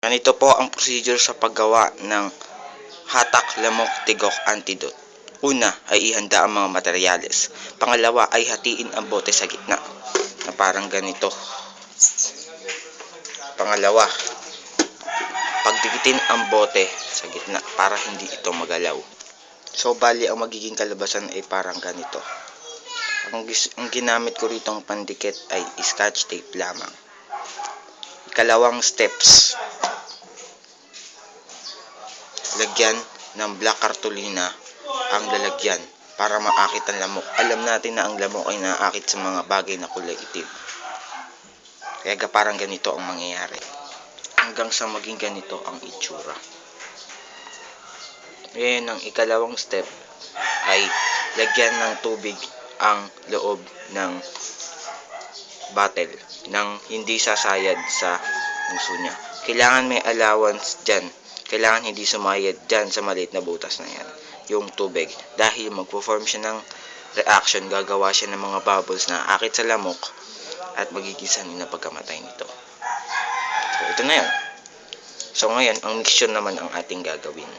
Ganito po ang procedure sa paggawa ng hatak, lamok, tigok, antidote. Una ay ihanda ang mga materyales. Pangalawa ay hatiin ang bote sa gitna na parang ganito. Pangalawa, pagdikitin ang bote sa gitna para hindi ito magalaw. So bali ang magiging kalabasan ay parang ganito. Ang ginamit ko rito ang pandikit ay scotch tape lamang. Ikalawang steps, lagyan ng black cartolina ang lalagyan para maakit ang lamok. Alam natin na ang lamok ay naaakit sa mga bagay na kulay itim. Kaya parang ganito ang mangyayari. Hanggang sa maging ganito ang itsura. Ngayon, ang ikalawang step ay lagyan ng tubig ang loob ng bottle nang hindi sasayad sa puso niya. Kailangan may allowance dyan. Kailangan hindi sumayad dyan sa maliit na butas na yan, yung tubig. Dahil magpo-form siya ng reaction, gagawa siya ng mga bubbles na aakit sa lamok at magiging sanhi na pagkamatay nito. So, ito na yan. So, ngayon, ang mixture naman ang ating gagawin.